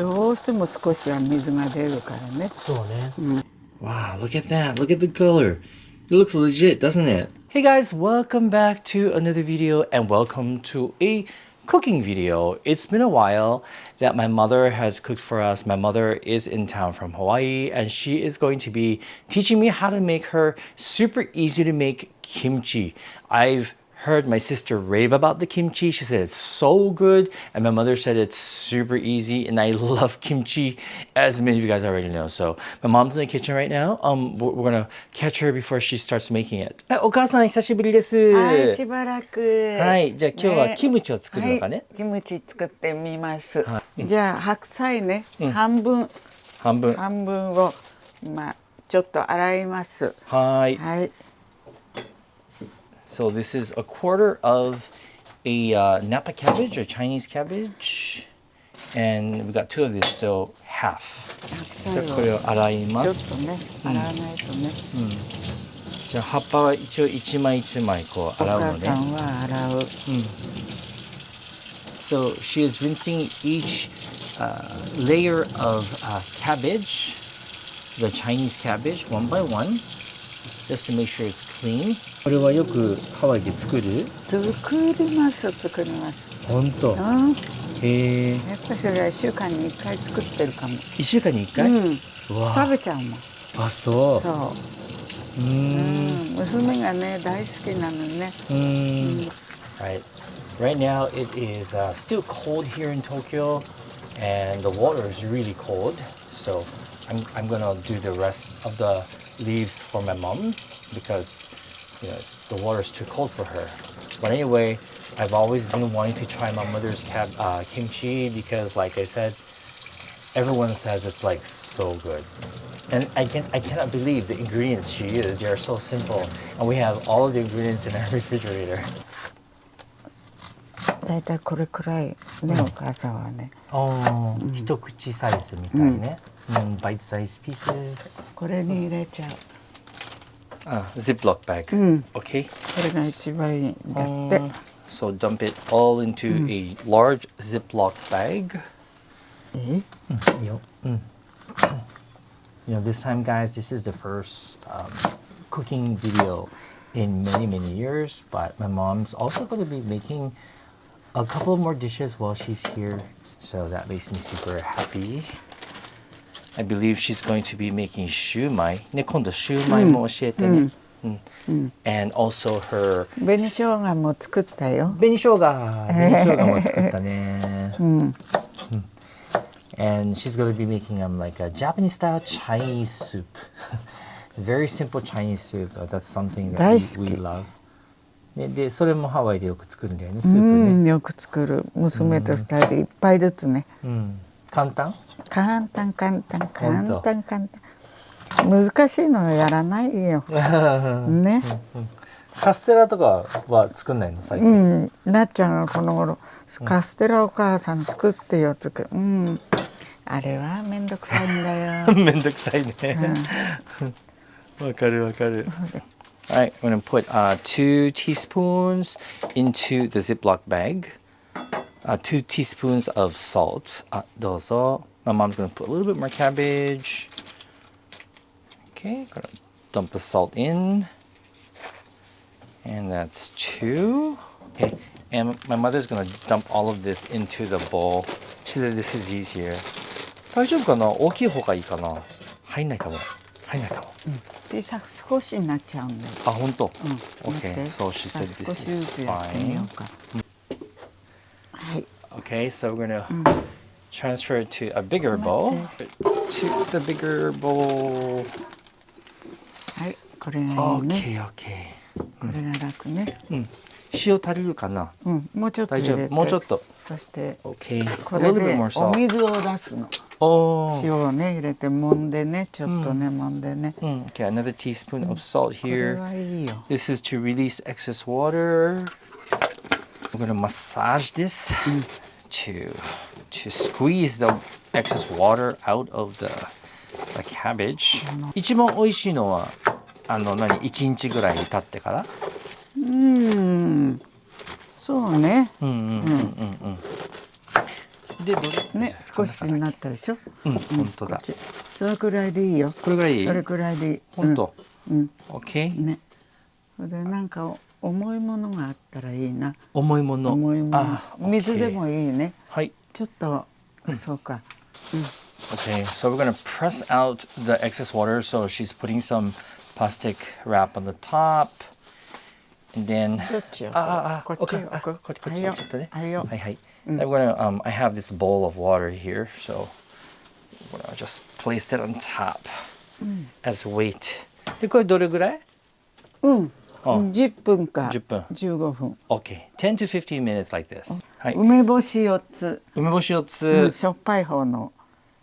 どうしても少しは水が出るからね。そうね。Wow, look at that. Look at the color. It looks legit, doesn't it? Hey guys, welcome back to another video and welcome to a cooking video. It's been a while that my mother has cooked for us. My mother is in town from Hawaii and she is going to be teaching me how to make her super easy to make kimchi. I've heard my sister rave about the kimchi. She said it's so good, and my mother said it's super easy, and I love kimchi, as many of you guys already know. So my mom's in the kitchen right now. We're gonna catch her before she starts making it. はい、お母さん久しぶりです。はい、しばらく。はい、じゃあ今日はキムチを作るのかね。はい、キムチ作ってみます。じゃあ白菜ね、半分をちょっと洗います。はい。はい。So this is a quarter of a Napa cabbage or Chinese cabbage, and we got 2 of this, so half. じゃあこれを洗います。ちょっとね、洗わないとね。じゃあ葉っぱは一応一枚一枚こう洗うのね。お母さんは洗う。So she is rinsing each layer of cabbage, the Chinese cabbage, one by one, just to make sure it's clean. これはよくハワイで作る？作ります。本当。へえ。やっぱそれは1週間に1回作ってるかも。1週間に1回？食べちゃうもん。あ、そう。そう。娘がね大好きなのね。Right now it is still cold here in Tokyo, and the water is really cold. So I'm gonna do the rest of the leaves for my mom because the water is too cold for her. But anyway, I've always been wanting to try my mother's kimchi because, like I said, everyone says it's like so good. And I cannot believe the ingredients she used. They are so simple, and we have all of the ingredients in our refrigerator. だいたいこれくらいね、お母さんはね。一口サイズみたいね。Bite-sized pieces. これに入れちゃう。Ziploc bag. Okay. これが一番いいんだって。So dump it all into a large Ziploc bag. This time, guys, this is the first cooking video in many years. But my mom's also going to be making a couple more dishes while she's here, so that makes me super happy. I believe she's going to be making shumai. ね、今度シューマイも教えてね。And also her 紅生姜も作ったよ。紅生姜も作ったね。And she's going to be making like a Japanese style Chinese soup. Very simple Chinese soup. That's something that we love. で、それもハワイでよく作るんだよね、スープね。よく作る。娘と2人で1杯ずつね。簡単。難しいのはやらないよ。ね。カステラとかは作んないの最近？なっちゃんがこの頃カステラお母さん作ってよあれはめんどくさいんだよ。めんどくさいね。わかる。Alright, I'm going to put 2 teaspoons into the Ziploc bag. 2 teaspoons of salt. どうぞ. My mom's going to put a little bit more cabbage. Okay, gonna dump the salt in. And that's 2. Okay, and my mother's going to dump all of this into the bowl. She said this is easier. 大丈夫かな？大きい方がいいかな？入んないかも。でさ少しになっちゃうんだよ。あ、本当。Okay, so she said this is fine. はい。Okay, so we're gonna transfer it to a bigger bowl. To the bigger bowl. はい、これがいいね。Okay. これが楽ね。塩足りるかな？もうちょっと入れて。もうちょっと。そして、Okay. これでお水を出すの。塩をね入れて揉んでね、ちょっとね揉んでね。Okay, another teaspoon of salt here. これはいいよ。This is to release excess water. We're gonna massage this to squeeze the excess water out of the cabbage. 一番美味しいのは1日ぐらい経ってから？そうね。でどれね、少しになったでしょ。うん、本当だ。それくらいでいいよ。これぐらいいい？それくらいでいい。本当。うん。OK。ね。それでなんか重いものがあったらいいな。重いもの。重いもの。あ、水でもいいね。はい。ちょっと、そうか。Okay, so we're gonna press out the excess water. So she's putting some plastic wrap on the top, and then どっちよ。こっちよ。こっちだったね。はいよ。はいはい。I'm gonna I have this bowl of water here, so I'm gonna just place it on top as weight. でこれどれぐらい？うん。10分か10分。15分。Okay, 10 to 15 minutes like this. はい。梅干し4つ。梅干し4つ。しょっぱい方の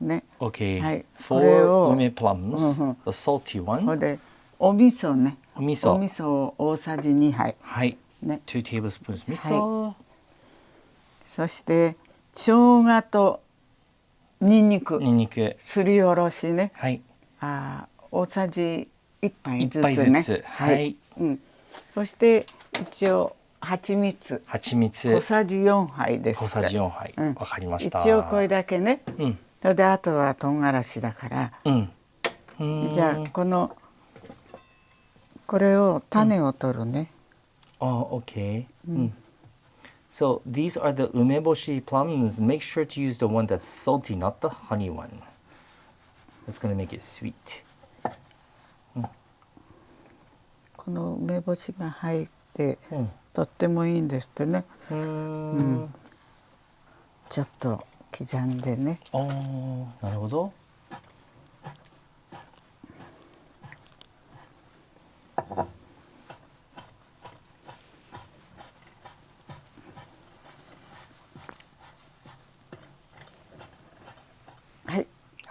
ね。Okay. はい。こ For れを梅 plums, the salty これ one. でお味噌ね。お味噌。お味噌を大さじ2杯。はい。ね。2 tablespoons 味噌。そして生姜とニンニク。ニンニク。すりおろしね。はい。大さじ1杯ずつね。1杯ずつ。はい。そして一応蜂蜜。蜂蜜。小さじ4杯です。小さじ4杯。わかりました。一応これだけね。それであとは唐辛子だから。じゃあこれを種を取るね。Okay. So these are the umeboshi plums. Make sure to use the one that's salty, not the honey one. That's gonna make it sweet. この梅干しが入ってとってもいいんですってね。ちょっと刻んでね。なるほど。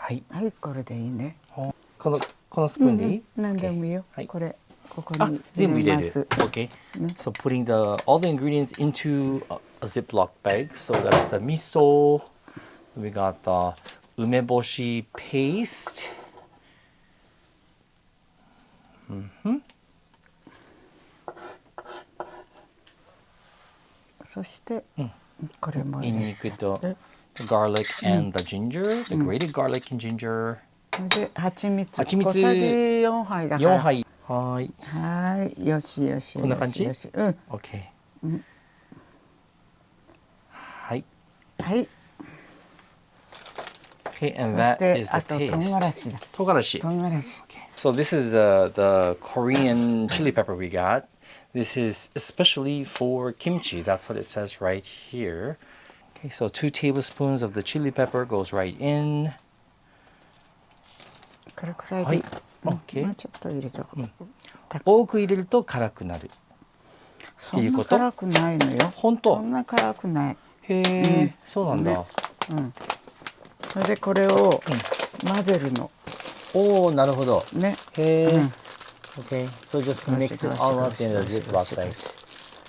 はい、これでいいね。このスプーンでいい？何でもいいよ。これここに全部入れる。ます。Okay. So putting all the ingredients into a Ziploc bag. So that's the miso. We got the umeboshi paste. そしてこれもニンニクと garlic and the ginger, the grated garlic and ginger. で蜂蜜小さじ4杯だから。4杯。はい。はい、よしよし。こんな感じ？よし。OK。はい。はい。Okay, and that is the paste. 唐辛子。So this is the Korean chili pepper we got. This is especially for kimchi. That's what it says right here. Okay, so 2 tablespoons of the chili pepper goes right in. これくらいでいい。OK。もうちょっと入れとこう。多く入れると辛くなる。そんな辛くないのよ。本当？そんな辛くない。へえ、そうなんだ。それでこれを混ぜるの。おお、なるほど。ね。へえ。Okay, so just mix it all up in a Ziploc bag.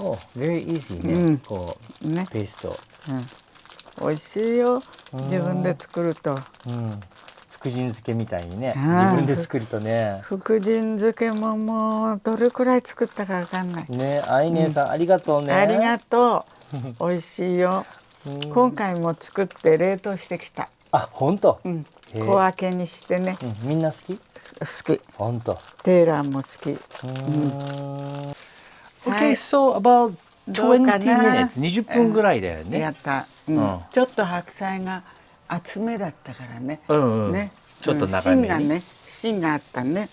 Oh, very easy ね。こうペースト。美味しいよ。自分で作ると。福神漬けみたいにね。自分で作るとね。福神漬けももうどれくらい作ったかわかんない。ね、あいねさんありがとうね。ありがとう。美味しいよ。今回も作って冷凍してきた。あ、本当。小分けにしてね。みんな好き？好き。本当。テーラーも好き。Okay, so about 20 minutes、20分ぐらいだよね。やった。ちょっと白菜が厚めだったからね。ね。ちょっと長めに。芯があったね。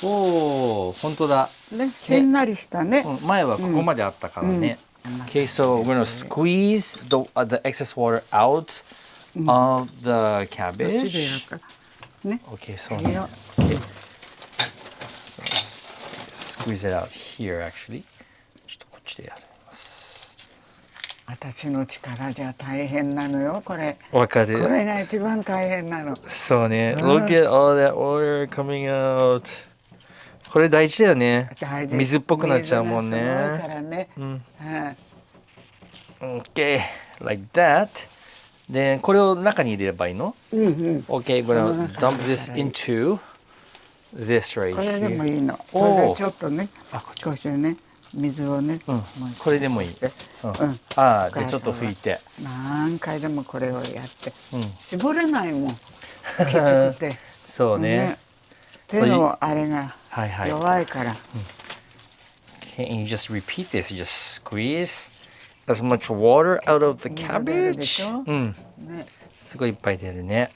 おお、本当だ。ね、しんなりしたね。前はここまであったからね。Okay, so we're gonna squeeze the excess water out of the cabbage. Okay, so squeeze it out here actually. ちょっとこっちでやります。私の力じゃ大変なのよこれ。わかる。これが一番大変なの。そうね。Look at all that water coming out. これ大事だよね。水っぽくなっちゃうもんね。水がすごいからね。Okay, like that. で、これを中に入れればいいの？Okay, we're gonna dump this into this right here. これでもいいの。それでちょっとね、少しね、水をね、これでもいい。ああ、でちょっと拭いて。何回でもこれをやって、絞れないもん。きつくて。そうね。手のあれが弱いから。Can you just repeat this? You just squeeze as much water out of the cabbage. すごいいっぱい出るね。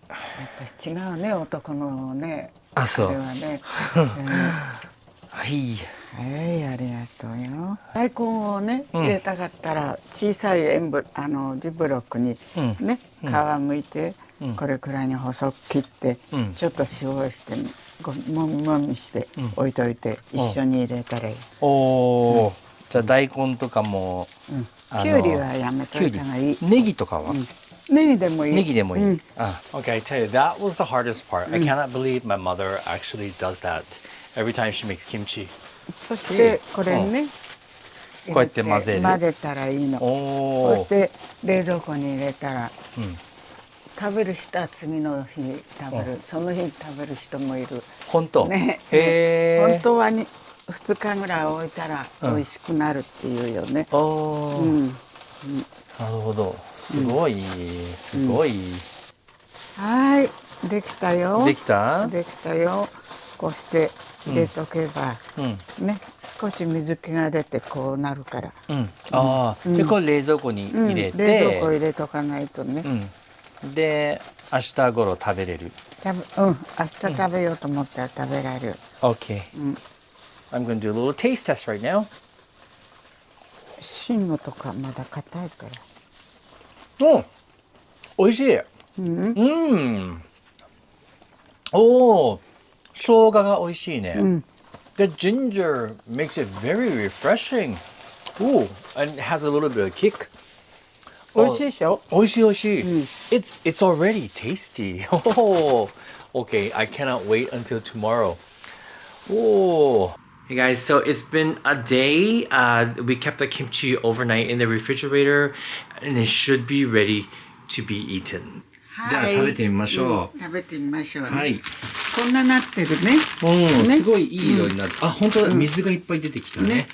やっぱり違うね、男のね。あ、そう。れはね。はい。はい、ありがとうよ。大根をね、入れたかったら小さいジブロックにね、皮むいてこれくらいに細く切って、ちょっと塩してもみもみして置いといて一緒に入れたらいい。おお。じゃあ大根とかも、きゅうりはやめといた方がいい。ネギとかは？ネギでもいい。ネギでもいい。Okay, I tell you, that was the hardest part. I cannot believe my mother actually does that every time she makes kimchi. そしてこれね、こうやって混ぜる。混ぜたらいいの。そして冷蔵庫に入れたら、食べる人は次の日食べる、その日食べる人もいる。本当？ね。本当は2日ぐらい置いたら美味しくなるっていうよね。なるほど。すごい、すごい。はい、できたよ。できた？できたよ。こうして入れとけば、ね、少し水気が出てこうなるから。ああ、でこれ冷蔵庫に入れて、冷蔵庫入れとかないとね。で明日頃食べれる。明日食べようと思ったら食べられる。Okay. I'm going to do a little taste test right now. 芯のとかまだ硬いから。美味しい。おお、生姜が美味しいね。The ginger makes it very refreshing. Ooh, and it has a little bit of kick. 美味しいでしょ？美味しい美味しい。It's already tasty. Oh, okay. I cannot wait until tomorrow. Oh. Hey guys, so it's been a day. We kept the kimchi overnight in the refrigerator, and it should be ready to be eaten. じゃあ食べてみましょう。食べてみましょう。はい。こんななってるね。すごいいい色になる。あ、本当だ。水がいっぱい出てきたね。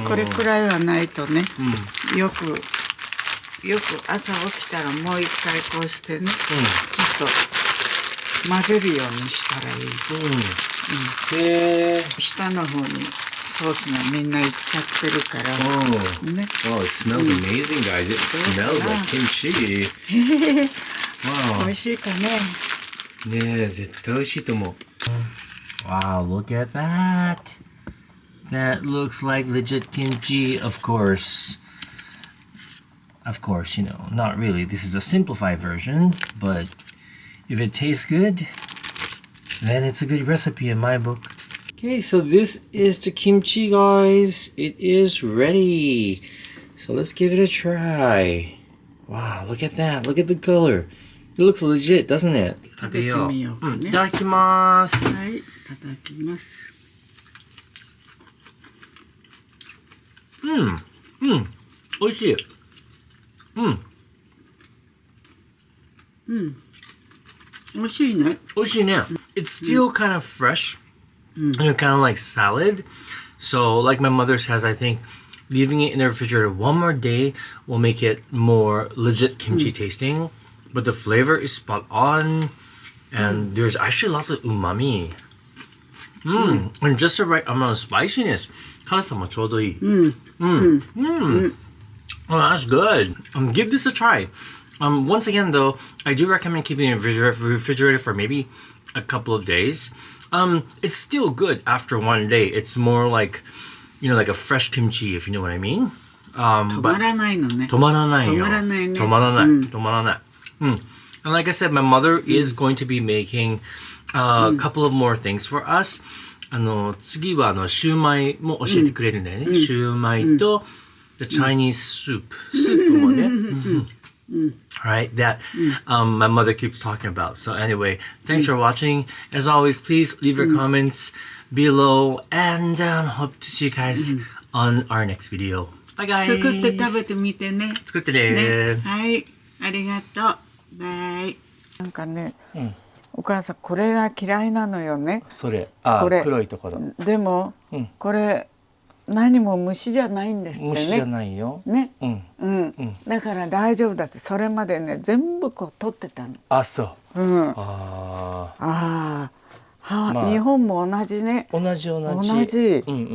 これくらいはないとね。よく朝起きたらもう一回こうしてね。ちょっと混ぜるようにしたらいい。下の方にソースがみんないっちゃってるから。ね。Oh, it smells amazing, guys. It smells like kimchi. 美味しいかね。ねえ、絶対美味しいと思う。Wow, look at that. That looks like legit kimchi, of course. Of course, you know, not really. This is a simplified version, but if it tastes good, then it's a good recipe in my book. Okay, so this is the kimchi, guys. It is ready. So let's give it a try. Wow, look at that. Look at the color. It looks legit, doesn't it? 食べてみようかね。いただきます。はい、いただきます。美味しい。美味しいね。美味しいね。It's still kind of fresh. Kind of like salad. So, like my mother says, I think leaving it in the refrigerator one more day will make it more legit kimchi tasting. But the flavor is spot on, and there's actually lots of umami. And just the right amount of spiciness. 辛さもちょうどいい。Oh, that's good. Give this a try. Once again, though, I do recommend keeping it in the refrigerator for maybe a couple of days. It's still good after one day. It's more like, you know, like a fresh kimchi, if you know what I mean. 止まらないのね。止まらないよ。止まらないね。止まらない。止まらない。And like I said, my mother is going to be making a couple of more things for us. 次はシューマイも教えてくれるんだよね。シューマイと the Chinese soup. スープもね。Right, that my mother keeps talking about. So anyway, thanks for watching. As always, please leave your comments below, and hope to see you guys on our next video. Bye guys. 作って食べてみてね。作ってね。はい、ありがとう。バイ。なんかね、お母さんこれが嫌いなのよね。それ、これ黒いところ。でも、これ何も虫じゃないんですってね。虫じゃないよ。ね、だから大丈夫だって。それまでね全部こう取ってたの。あ、そう。日本も同じね。同じ。同じ。